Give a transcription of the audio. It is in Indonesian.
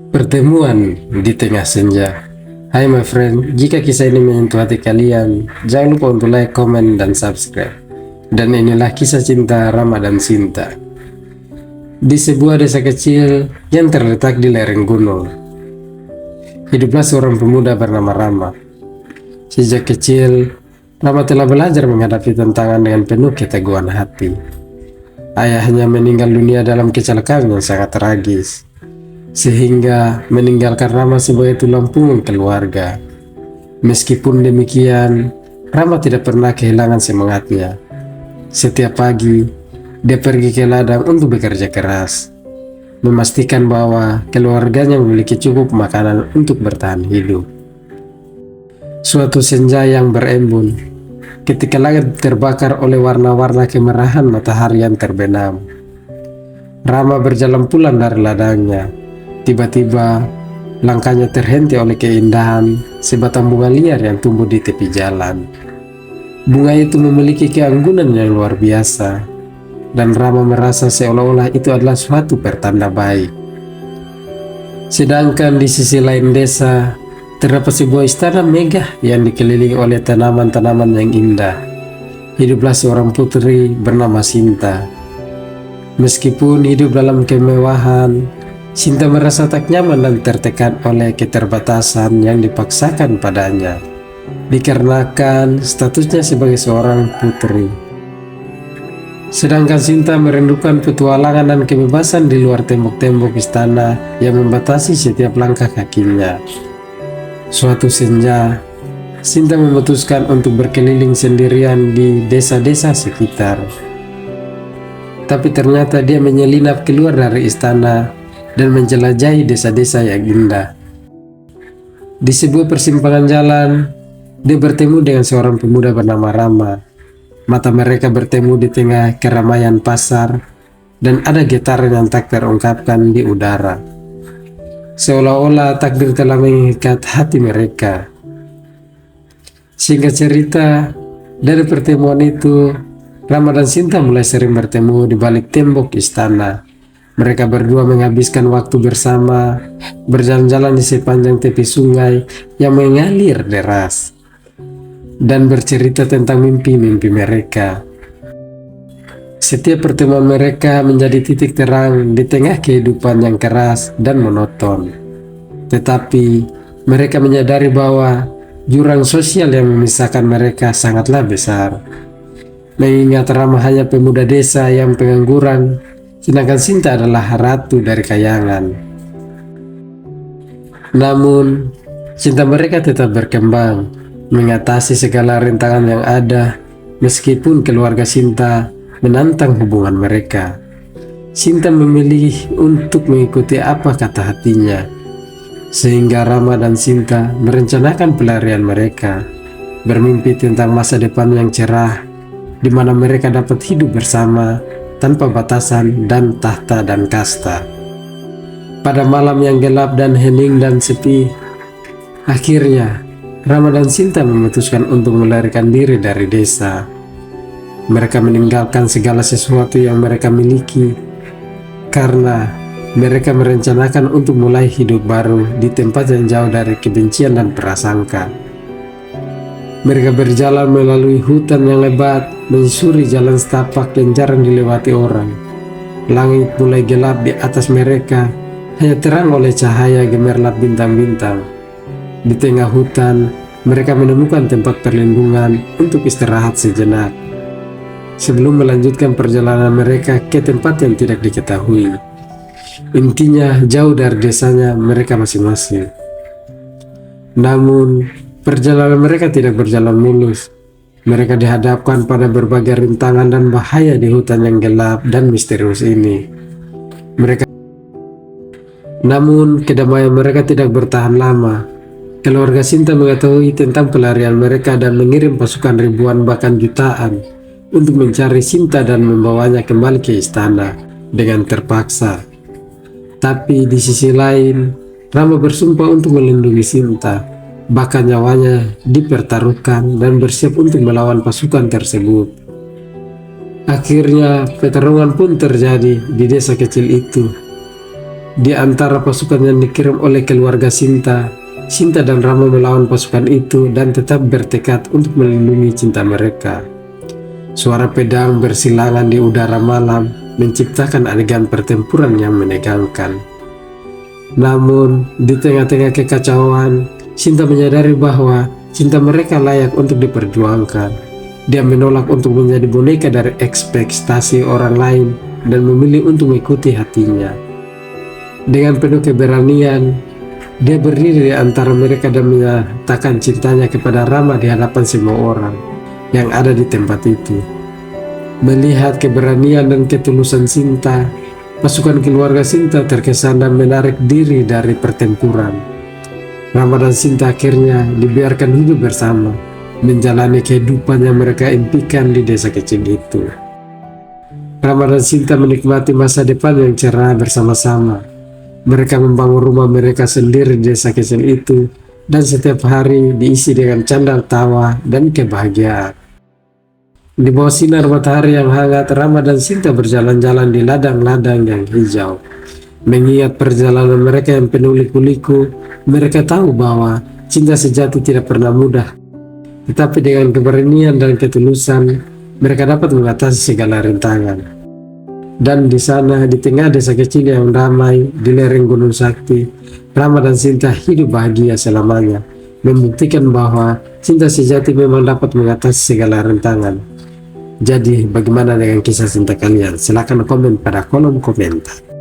Pertemuan di tengah senja. Hai my friend, jika kisah ini menyentuh hati kalian, jangan lupa untuk like, komen, dan subscribe. Dan inilah kisah cinta Rama dan Sinta. Di sebuah desa kecil yang terletak di lereng gunung, hiduplah seorang pemuda bernama Rama. Sejak kecil, Rama telah belajar menghadapi tantangan dengan penuh keteguhan hati. Ayahnya meninggal dunia dalam kecelakaan yang sangat tragis, sehingga meninggalkan Rama sebagai tulang punggung keluarga. Meskipun demikian, Rama tidak pernah kehilangan semangatnya. Setiap pagi, dia pergi ke ladang untuk bekerja keras, memastikan bahwa keluarganya memiliki cukup makanan untuk bertahan hidup. Suatu senja yang berembun, ketika langit terbakar oleh warna-warna kemerahan matahari yang terbenam, Rama berjalan pulang dari ladangnya. Tiba-tiba, langkahnya terhenti oleh keindahan sebatang bunga liar yang tumbuh di tepi jalan. Bunga itu memiliki keanggunan yang luar biasa, dan Rama merasa seolah-olah itu adalah suatu pertanda baik. Sedangkan di sisi lain desa, terdapat sebuah istana megah yang dikelilingi oleh tanaman-tanaman yang indah. Hiduplah seorang putri bernama Sinta. Meskipun hidup dalam kemewahan, Sinta merasa tak nyaman dan tertekan oleh keterbatasan yang dipaksakan padanya, dikarenakan statusnya sebagai seorang putri. Sedangkan Sinta merindukan petualangan dan kebebasan di luar tembok-tembok istana yang membatasi setiap langkah kakinya. Suatu senja, Sinta memutuskan untuk berkeliling sendirian di desa-desa sekitar. Tapi ternyata dia menyelinap keluar dari istana dan menjelajahi desa-desa yang indah. Di sebuah persimpangan jalan, dia bertemu dengan seorang pemuda bernama Rama. Mata mereka bertemu di tengah keramaian pasar, dan ada getaran yang tak terungkapkan di udara. Seolah-olah takdir telah mengikat hati mereka. Singkat cerita, dari pertemuan itu, Rama dan Sinta mulai sering bertemu di balik tembok istana. Mereka berdua menghabiskan waktu bersama, berjalan-jalan di sepanjang tepi sungai yang mengalir deras, dan bercerita tentang mimpi-mimpi mereka. Setiap pertemuan mereka menjadi titik terang di tengah kehidupan yang keras dan monoton. Tetapi mereka menyadari bahwa jurang sosial yang memisahkan mereka sangatlah besar. Mengingat Rama hanya pemuda desa yang pengangguran, sedangkan Sinta adalah ratu dari kayangan. Namun, cinta mereka tetap berkembang, mengatasi segala rintangan yang ada, meskipun keluarga Sinta menantang hubungan mereka. Sinta memilih untuk mengikuti apa kata hatinya, sehingga Rama dan Sinta merencanakan pelarian mereka, bermimpi tentang masa depan yang cerah, di mana mereka dapat hidup bersama tanpa batasan dan tahta dan kasta. Pada malam yang gelap dan hening dan sepi, akhirnya Rama dan Sinta memutuskan untuk melarikan diri dari desa. Mereka meninggalkan segala sesuatu yang mereka miliki karena mereka merencanakan untuk mulai hidup baru di tempat yang jauh dari kebencian dan prasangka. Mereka berjalan melalui hutan yang lebat, menyusuri jalan setapak yang jarang dilewati orang. Langit mulai gelap di atas mereka, hanya terang oleh cahaya gemerlap bintang-bintang. Di tengah hutan, mereka menemukan tempat perlindungan untuk istirahat sejenak, sebelum melanjutkan perjalanan mereka ke tempat yang tidak diketahui. Intinya, jauh dari desanya mereka masing-masing. Namun, perjalanan mereka tidak berjalan mulus. Mereka dihadapkan pada berbagai rintangan dan bahaya di hutan yang gelap dan misterius ini. Namun, kedamaian mereka tidak bertahan lama. Keluarga Sinta mengetahui tentang pelarian mereka dan mengirim pasukan ribuan bahkan jutaan untuk mencari Sinta dan membawanya kembali ke istana dengan terpaksa. Tapi di sisi lain, Rama bersumpah untuk melindungi Sinta, bahkan nyawanya dipertaruhkan dan bersiap untuk melawan pasukan tersebut. Akhirnya pertarungan pun terjadi di desa kecil itu. Di antara pasukan yang dikirim oleh keluarga Sinta, Sinta dan Rama melawan pasukan itu dan tetap bertekad untuk melindungi cinta mereka. Suara pedang bersilangan di udara malam menciptakan adegan pertempuran yang menegangkan. Namun, di tengah-tengah kekacauan, Sinta menyadari bahwa cinta mereka layak untuk diperjuangkan. Dia menolak untuk menjadi boneka dari ekspektasi orang lain dan memilih untuk mengikuti hatinya. Dengan penuh keberanian, dia berdiri di antara mereka dan menyatakan cintanya kepada Rama di hadapan semua orang yang ada di tempat itu. Melihat keberanian dan ketulusan Sinta, pasukan keluarga Sinta terkesan dan menarik diri dari pertempuran. Rama dan Sinta akhirnya dibiarkan hidup bersama, menjalani kehidupan yang mereka impikan di desa kecil itu. Rama dan Sinta menikmati masa depan yang cerah bersama-sama. Mereka membangun rumah mereka sendiri di desa kecil itu, dan setiap hari diisi dengan canda tawa dan kebahagiaan. Di bawah sinar matahari yang hangat, Rama dan Sinta berjalan-jalan di ladang-ladang yang hijau. Mengingat perjalanan mereka yang penuh liku-liku, mereka tahu bahwa cinta sejati tidak pernah mudah. Tetapi dengan keberanian dan ketulusan, mereka dapat mengatasi segala rintangan. Dan di sana, di tengah desa kecil yang damai di lereng Gunung Sakti, Rama dan Sinta hidup bahagia selamanya, membuktikan bahwa cinta sejati memang dapat mengatasi segala rintangan. Jadi, bagaimana dengan kisah cinta kalian? Silahkan komen pada kolom komentar.